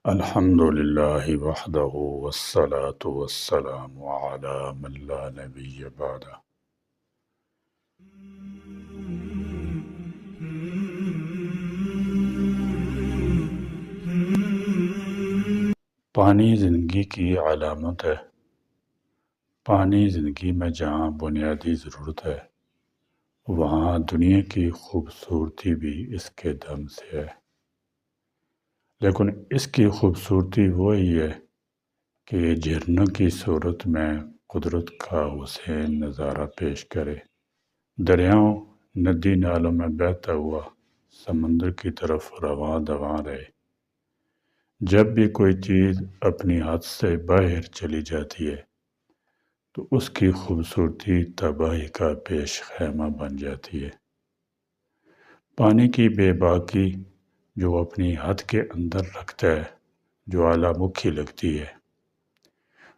الحمد للہ وحدہ والصلاة والسلام علی من لا نبی بعدہ۔ پانی زندگی کی علامت ہے۔ پانی زندگی میں جہاں بنیادی ضرورت ہے، وہاں دنیا کی خوبصورتی بھی اس کے دم سے ہے۔ لیکن اس کی خوبصورتی وہی ہے کہ یہ جھرنوں کی صورت میں قدرت کا حسین نظارہ پیش کرے، دریاؤں ندی نالوں میں بہتا ہوا سمندر کی طرف رواں دواں رہے۔ جب بھی کوئی چیز اپنی حد سے باہر چلی جاتی ہے تو اس کی خوبصورتی تباہی کا پیش خیمہ بن جاتی ہے۔ پانی کی بے باکی جو اپنی حد کے اندر رکھتا ہے، جو اعلیٰ مکھی لگتی ہے،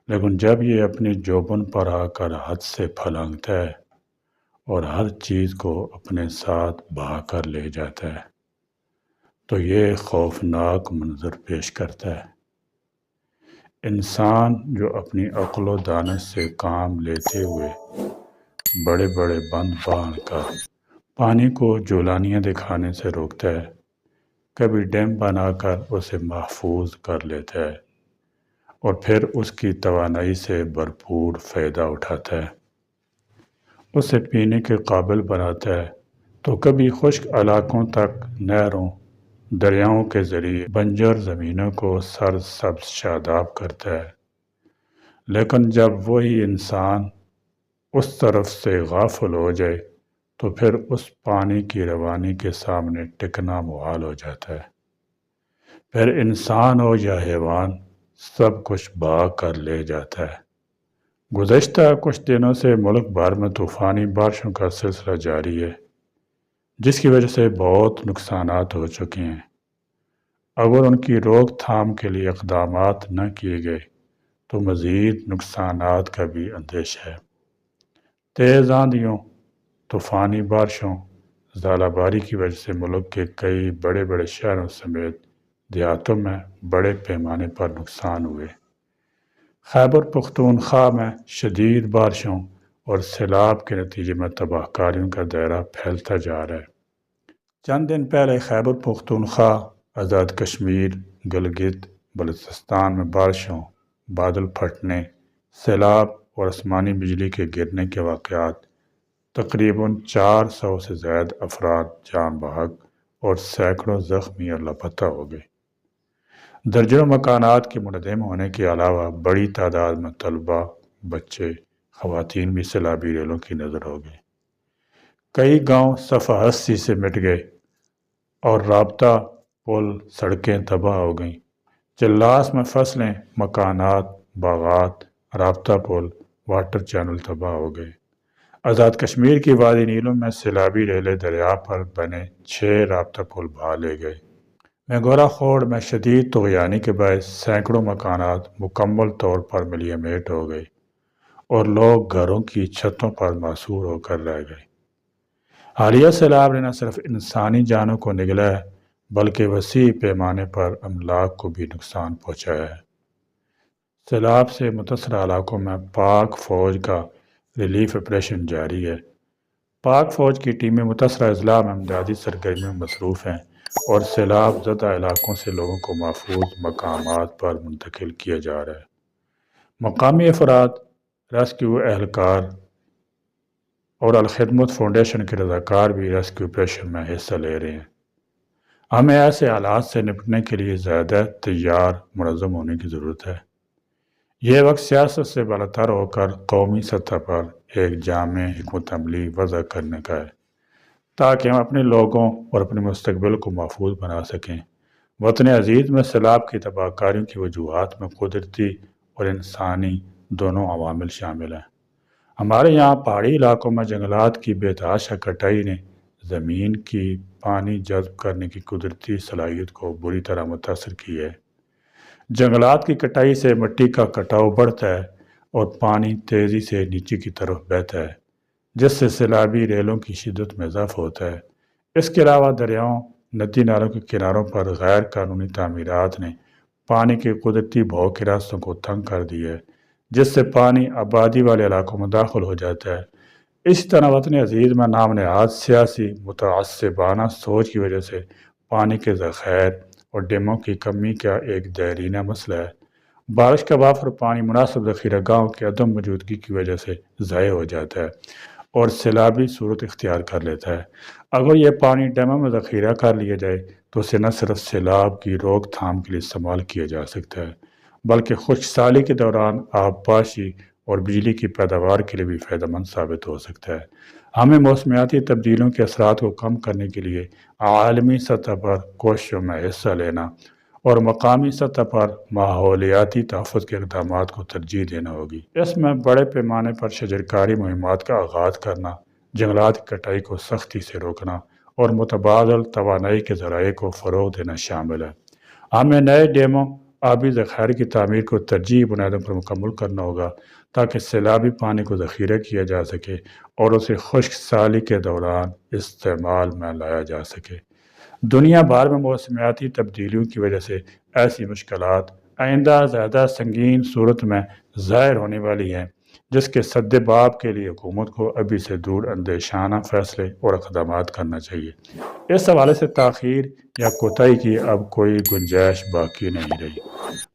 لیکن جب یہ اپنی جوبن پر آ کر حد سے پھلانگتا ہے اور ہر چیز کو اپنے ساتھ بہا کر لے جاتا ہے تو یہ خوفناک منظر پیش کرتا ہے۔ انسان جو اپنی عقل و دانش سے کام لیتے ہوئے بڑے بڑے بند باندھ کر پانی کو جولانیاں دکھانے سے روکتا ہے، کبھی ڈیم بنا کر اسے محفوظ کر لیتا ہے اور پھر اس کی توانائی سے بھرپور فائدہ اٹھاتا ہے، اسے پینے کے قابل بناتا ہے، تو کبھی خشک علاقوں تک نہروں دریاؤں کے ذریعے بنجر زمینوں کو سرسبز شاداب کرتا ہے۔ لیکن جب وہی انسان اس طرف سے غافل ہو جائے تو پھر اس پانی کی روانی کے سامنے ٹکنا محال ہو جاتا ہے۔ پھر انسان ہو یا حیوان سب کچھ بہا کر لے جاتا ہے۔ گزشتہ کچھ دنوں سے ملک بھر میں طوفانی بارشوں کا سلسلہ جاری ہے، جس کی وجہ سے بہت نقصانات ہو چکے ہیں۔ اگر ان کی روک تھام کے لیے اقدامات نہ کیے گئے تو مزید نقصانات کا بھی اندیشہ ہے۔ تیز آندھیوں، طوفانی بارشوں، ژالہ باری کی وجہ سے ملک کے کئی بڑے بڑے شہروں سمیت دیہاتوں میں بڑے پیمانے پر نقصان ہوئے۔ خیبر پختونخوا میں شدید بارشوں اور سیلاب کے نتیجے میں تباہ کاریوں کا دائرہ پھیلتا جا رہا ہے۔ چند دن پہلے خیبر پختونخوا، آزاد کشمیر، گلگت بلتستان میں بارشوں، بادل پھٹنے، سیلاب اور آسمانی بجلی کے گرنے کے واقعات تقریباً 400 سے زائد افراد جاں بحق اور سینکڑوں زخمی اور لاپتہ ہو گئے۔ درجنوں مکانات کے منہدم ہونے کے علاوہ بڑی تعداد میں طلبہ، بچے، خواتین بھی سیلابی ریلوں کی نظر ہو گئے۔ کئی گاؤں صفحہ ہستی سے مٹ گئے اور رابطہ پل، سڑکیں تباہ ہو گئیں۔ چلاس میں فصلیں، مکانات، باغات، رابطہ پل، واٹر چینل تباہ ہو گئے۔ آزاد کشمیر کی وادی نیلم میں سیلابی ریلیں دریا پر بنے 6 رابطہ پل بہا لے گئے۔ میگورا خوڑ میں شدید طغیانی کے باعث سینکڑوں مکانات مکمل طور پر ملیے میٹ ہو گئے اور لوگ گھروں کی چھتوں پر محصور ہو کر رہ گئے۔ حالیہ سیلاب نے نہ صرف انسانی جانوں کو نگلا ہے بلکہ وسیع پیمانے پر املاک کو بھی نقصان پہنچایا ہے۔ سیلاب سے متاثرہ علاقوں میں پاک فوج کا ریلیف آپریشن جاری ہے۔ پاک فوج کی ٹیمیں متاثرہ اضلاع میں امدادی سرگرمیوں میں مصروف ہیں اور سیلاب زدہ علاقوں سے لوگوں کو محفوظ مقامات پر منتقل کیا جا رہا ہے۔ مقامی افراد، ریسکیو اہلکار اور الخدمت فاؤنڈیشن کے رضاکار بھی ریسکیو آپریشن میں حصہ لے رہے ہیں۔ ہمیں ایسے حالات سے نپٹنے کے لیے زیادہ تیار، منظم ہونے کی ضرورت ہے۔ یہ وقت سیاست سے بالاتر ہو کر قومی سطح پر ایک جامع حکمت عملی وضع کرنے کا ہے تاکہ ہم اپنے لوگوں اور اپنے مستقبل کو محفوظ بنا سکیں۔ وطن عزیز میں سیلاب کی تباہ کاریوں کی وجوہات میں قدرتی اور انسانی دونوں عوامل شامل ہیں۔ ہمارے یہاں پہاڑی علاقوں میں جنگلات کی بے تحاشا کٹائی نے زمین کی پانی جذب کرنے کی قدرتی صلاحیت کو بری طرح متاثر کی ہے۔ جنگلات کی کٹائی سے مٹی کا کٹاؤ بڑھتا ہے اور پانی تیزی سے نیچے کی طرف بہتا ہے، جس سے سیلابی ریلوں کی شدت میں اضافہ ہوتا ہے۔ اس کے علاوہ دریاؤں، ندی نالوں کے کناروں پر غیر قانونی تعمیرات نے پانی کے قدرتی بہاؤ کے راستوں کو تنگ کر دیا ہے، جس سے پانی آبادی والے علاقوں میں داخل ہو جاتا ہے۔ اسی طرح وطن عزیز میں نام نہاد سیاسی متعصبانہ سوچ کی وجہ سے پانی کے ذخائر اور ڈیموں کی کمی کا ایک دیرینہ مسئلہ ہے۔ بارش کا وافر پانی مناسب ذخیرہ گاہوں کی عدم موجودگی کی وجہ سے ضائع ہو جاتا ہے اور سیلابی صورت اختیار کر لیتا ہے۔ اگر یہ پانی ڈیموں میں ذخیرہ کر لیا جائے تو اسے نہ صرف سیلاب کی روک تھام کے لیے استعمال کیا جا سکتا ہے، بلکہ خشک سالی کے دوران آب پاشی اور بجلی کی پیداوار کے لیے بھی فائدہ مند ثابت ہو سکتا ہے۔ ہمیں موسمیاتی تبدیلیوں کے اثرات کو کم کرنے کے لیے عالمی سطح پر کوششوں میں حصہ لینا اور مقامی سطح پر ماحولیاتی تحفظ کے اقدامات کو ترجیح دینا ہوگی۔ اس میں بڑے پیمانے پر شجرکاری مہمات کا آغاز کرنا، جنگلات کی کٹائی کو سختی سے روکنا اور متبادل توانائی کے ذرائع کو فروغ دینا شامل ہے۔ ہمیں نئے ڈیموں، آبی ذخائر کی تعمیر کو ترجیحی بنیادوں پر مکمل کرنا ہوگا تاکہ سیلابی پانی کو ذخیرہ کیا جا سکے اور اسے خشک سالی کے دوران استعمال میں لایا جا سکے۔ دنیا بھر میں موسمیاتی تبدیلیوں کی وجہ سے ایسی مشکلات آئندہ زیادہ سنگین صورت میں ظاہر ہونے والی ہیں، جس کے سد باب کے لیے حکومت کو ابھی سے دور اندیشانہ فیصلے اور اقدامات کرنا چاہیے۔ اس حوالے سے تاخیر یا کوتاہی کی اب کوئی گنجائش باقی نہیں رہی۔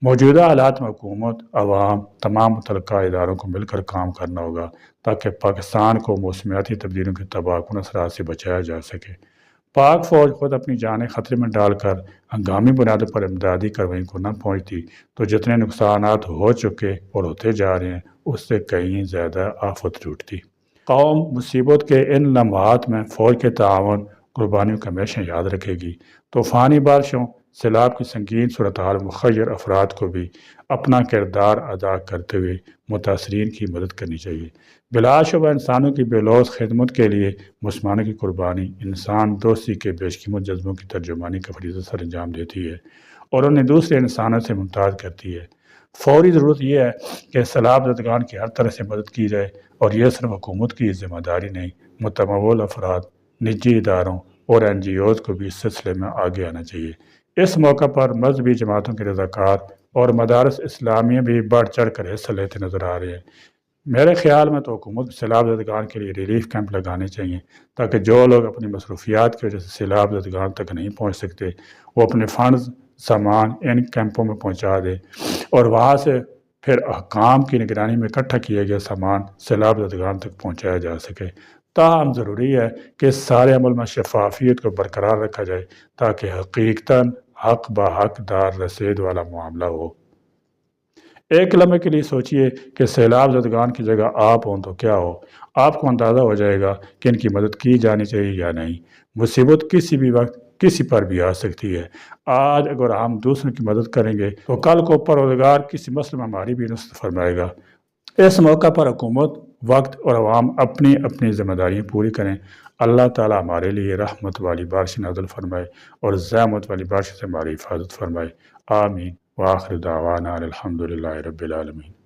موجودہ حالات میں حکومت، عوام، تمام متعلقہ اداروں کو مل کر کام کرنا ہوگا تاکہ پاکستان کو موسمیاتی تبدیلیوں کے تباہ کن اثرات سے بچایا جا سکے۔ پاک فوج خود اپنی جانیں خطرے میں ڈال کر ہنگامی بنیادوں پر امدادی کارروائیوں کو نہ پہنچتی تو جتنے نقصانات ہو چکے اور ہوتے جا رہے ہیں اس سے کہیں زیادہ آفت ٹوٹتی۔ قوم مصیبت کے ان لمحات میں فوج کے تعاون قربانیوں کا ہمیشہ یاد رکھے گی۔ طوفانی بارشوں، سیلاب کی سنگین صورتحال مخیر افراد کو بھی اپنا کردار ادا کرتے ہوئے متاثرین کی مدد کرنی چاہیے۔ بلا شبہ انسانوں کی بے لوث خدمت کے لیے مسلمانوں کی قربانی انسان دوستی کے بیشقیمت جذبوں کی ترجمانی کا فریضہ سر انجام دیتی ہے اور انہیں دوسرے انسانوں سے ممتاز کرتی ہے۔ فوری ضرورت یہ ہے کہ سیلاب زدگان کی ہر طرح سے مدد کی جائے اور یہ صرف حکومت کی ذمہ داری نہیں، متمول افراد، نجی اداروں اور NGOز کو بھی اس سلسلے میں آگے آنا چاہیے۔ اس موقع پر مذہبی جماعتوں کے رضاکار اور مدارس اسلامیہ بھی بڑھ چڑھ کر حصہ لیتے نظر آ رہے ہیں۔ میرے خیال میں تو حکومت سیلاب زدگان کے لیے ریلیف کیمپ لگانے چاہیے تاکہ جو لوگ اپنی مصروفیات کی وجہ سے سیلاب زدگان تک نہیں پہنچ سکتے وہ اپنے فنڈز، سامان ان کیمپوں میں پہنچا دے اور وہاں سے پھر حکام کی نگرانی میں اکٹھا کیا گیا سامان سیلاب زدگان تک پہنچایا جا سکے۔ تاہم ضروری ہے کہ اس سارے عمل میں شفافیت کو برقرار رکھا جائے تاکہ حقیقتاً حق بحق دار رسید والا معاملہ ہو۔ ایک لمحے کے لیے سوچئے کہ سیلاب زدگان کی جگہ آپ ہوں تو کیا ہو۔ آپ کو اندازہ ہو جائے گا کہ ان کی مدد کی جانی چاہیے یا نہیں۔ مصیبت کسی بھی وقت کسی پر بھی آ سکتی ہے۔ آج اگر ہم دوسروں کی مدد کریں گے تو کل کو پروردگار کسی مسئلے میں ہماری بھی نصرت فرمائے گا۔ اس موقع پر حکومت، وقت اور عوام اپنی اپنی ذمہ داریاں پوری کریں۔ اللہ تعالی ہمارے لیے رحمت والی بارش نازل فرمائے اور زحمت والی بارش سے ہماری حفاظت فرمائے۔ آمین۔ وآخر دعوانا الحمدللہ رب العالمین۔